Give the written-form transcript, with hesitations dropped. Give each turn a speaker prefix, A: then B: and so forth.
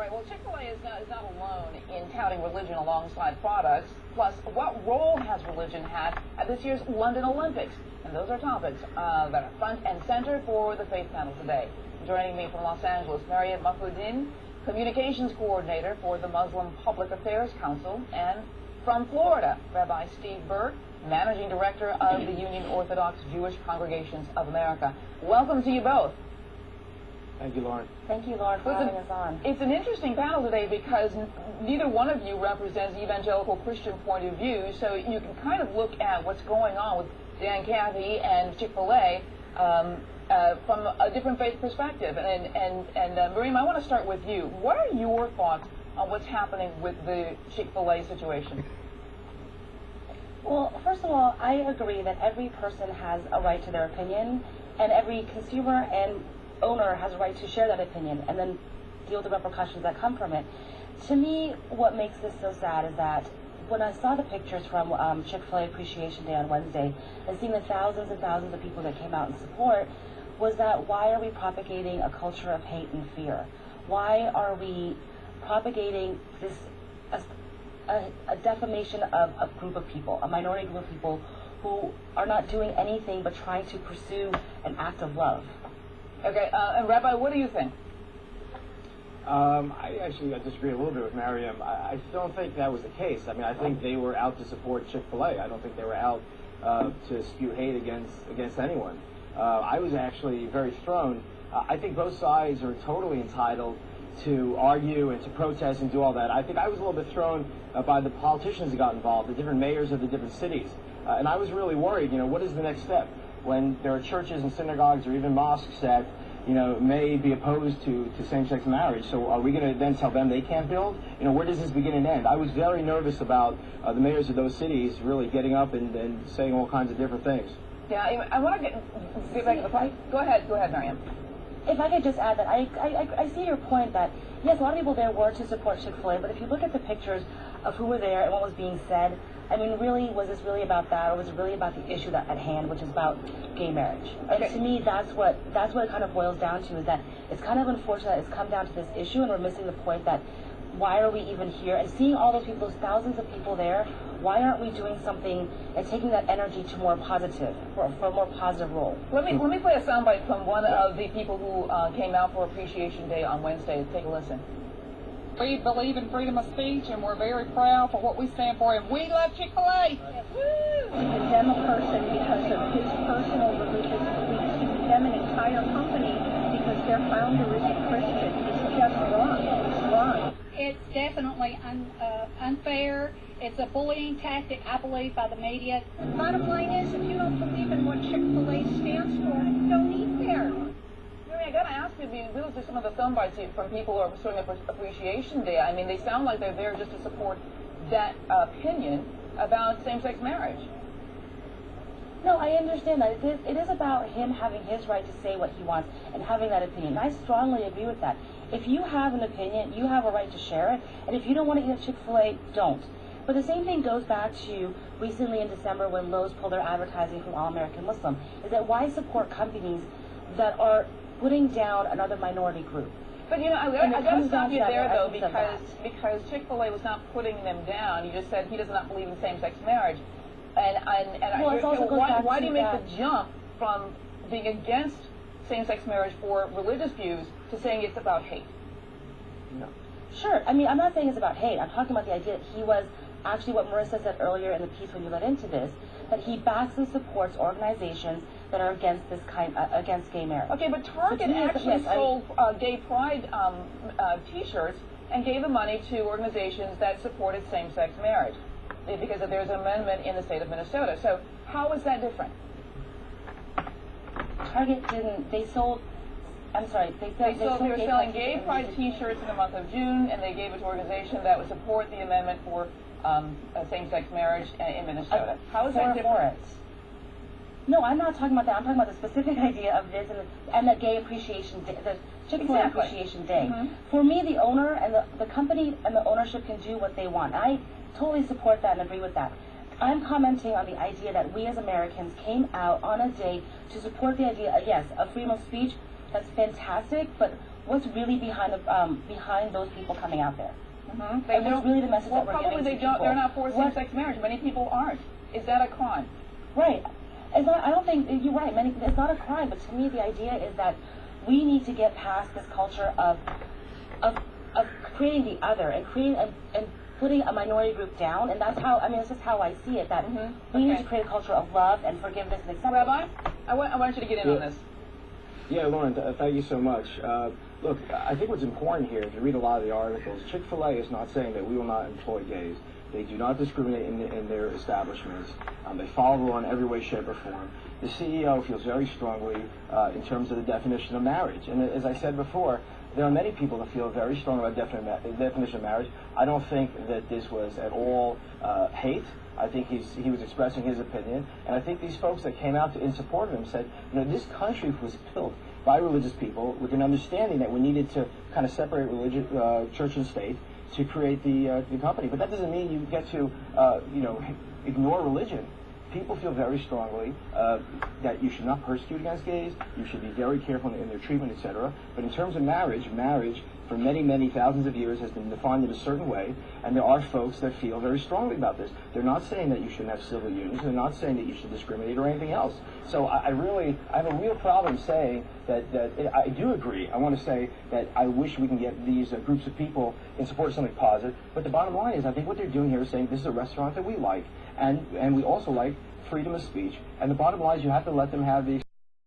A: right, well, Chick-fil-A is not alone in touting religion alongside products. Plus, what role has religion had at this year's London Olympics? And those are topics that are front and center for the Faith Panel today. Joining me from Los Angeles, Mariam Mahfoudin, Communications Coordinator for the Muslim Public Affairs Council, and from Florida, Rabbi Steve Burke, Managing Director of the Union Orthodox Jewish Congregations of America. Welcome to you both.
B: Thank you, Lauren.
C: Thank you, Lauren, for having us on.
A: It's an interesting panel today because neither one of you represents the evangelical Christian point of view, so you can kind of look at what's going on with Dan Cathy and Chick-fil-A from a different faith perspective. And Mariam, I want to start with you. What are your thoughts on what's happening with the Chick-fil-A situation?
C: Well, first of all, I agree that every person has a right to their opinion, and every consumer and owner has a right to share that opinion and then deal with the repercussions that come from it. To me, what makes this so sad is that when I saw the pictures from Chick-fil-A Appreciation Day on Wednesday and seeing the thousands and thousands of people that came out in support, was that why are we propagating a culture of hate and fear? Why are we propagating this a defamation of a group of people, a minority group of people who are not doing anything but trying to pursue an act of love?
A: Okay, and Rabbi, what do you think?
B: I disagree a little bit with Mariam. I don't think that was the case. I mean, I think they were out to support Chick-fil-A. I don't think they were out to spew hate against anyone. I was actually very thrown. I think both sides are totally entitled to argue and to protest and do all that. I think I was a little bit thrown by the politicians that got involved, the different mayors of the different cities. And I was really worried, what is the next step? When there are churches and synagogues or even mosques that, may be opposed to same-sex marriage. So are we going to then tell them they can't build? Where does this begin and end? I was very nervous about the mayors of those cities really getting up and saying all kinds of different things.
A: Yeah, I want to get back to the point. Go ahead, Mariam.
C: If I could just add that I see your point that, yes, a lot of people there were to support Chick-fil-A, but if you look at the pictures of who were there and what was being said, I mean, really, was this really about that, or was it really about the issue at hand, which is about gay marriage? Okay. And to me, that's what it kind of boils down to, is that it's kind of unfortunate that it's come down to this issue, and we're missing the point that why are we even here? And seeing all those people, those thousands of people there, why aren't we doing something and taking that energy to more positive, for a more positive role?
A: Let me play a soundbite from one of the people who came out for Appreciation Day on Wednesday. Take a listen.
D: We believe in freedom of speech, and we're very proud for what we stand for, and we love Chick-fil-A.
E: Condemn a person because of his personal religious beliefs. To condemn an entire company because their founder is a Christian is just wrong. It's wrong.
F: It's definitely unfair. It's a bullying tactic, I believe, by the media.
E: The bottom line is, if you don't believe in what Chick-fil-A stands for, don't eat there.
A: I got to ask you, those are some of the thumb bites from people who are pursuing Appreciation Day. I mean, they sound like they're there just to support that opinion about same-sex marriage.
C: No, I understand that. It is about him having his right to say what he wants and having that opinion. I strongly agree with that. If you have an opinion, you have a right to share it. And if you don't want to eat at Chick-fil-A, don't. But the same thing goes back to recently in December when Lowe's pulled their advertising from All-American Muslim, is that why support companies that are putting down another minority group?
A: But I got to stop you there though, because Chick-fil-A was not putting them down. You just said he does not believe in same-sex marriage, why do you make the jump from being against same-sex marriage for religious views to saying it's about hate?
B: No.
C: Sure. I mean, I'm not saying it's about hate. I'm talking about the idea that he was actually what Marissa said earlier in the piece when you led into this, that he backs and supports organizations that are against against gay marriage.
A: Okay, but Target actually sold gay pride T-shirts and gave the money to organizations that supported same-sex marriage because there's an amendment in the state of Minnesota. So how is that different?
C: Target didn't. They sold. I'm sorry. They
A: were selling gay pride T-shirts in the month of June, and they gave it to an organization that would support the amendment for same-sex marriage in Minnesota. How is that different?
C: No, I'm not talking about that. I'm talking about the specific idea of this and the gay appreciation day, the Chick-fil-A Appreciation Day. Mm-hmm. For me, the owner and the company and the ownership can do what they want. I totally support that and agree with that. I'm commenting on the idea that we as Americans came out on a day to support the idea, yes, of freedom of speech, that's fantastic, but what's really behind those people coming out there?
A: Mm-hmm.
C: And what's really the message that we're giving to people?
A: Probably they're not for same-sex marriage. Many people aren't. Is that a crime?
C: Right. It's not, I don't think, you're right, it's not a crime, but to me the idea is that we need to get past this culture of creating the other and putting a minority group down, and that's how, that's just how I see it, that we need to create a culture of love and forgiveness and acceptance.
A: Rabbi, I want you to get in on this.
B: Yeah, Lauren, thank you so much. Look, I think what's important here, if you read a lot of the articles, Chick-fil-A is not saying that we will not employ gays. They do not discriminate in their establishments. They follow the law in every way, shape, or form. The CEO feels very strongly in terms of the definition of marriage. And as I said before, there are many people that feel very strong about the definition of marriage. I don't think that this was at all hate. I think he was expressing his opinion. And I think these folks that came out in support of him said, this country was built by religious people with an understanding that we needed to kind of separate religion, church and state, to create the company. But that doesn't mean you get to, ignore religion. People feel very strongly that you should not persecute against gays, you should be very careful in their treatment, etc. But in terms of marriage for many, many thousands of years has been defined in a certain way, and there are folks that feel very strongly about this. They're not saying that you shouldn't have civil unions, they're not saying that you should discriminate or anything else. So I have a real problem saying that I do agree. I want to say that I wish we can get these groups of people in support of something positive, but the bottom line is I think what they're doing here is saying this is a restaurant that we like, and we also like freedom of speech, and the bottom line is you have to let them have the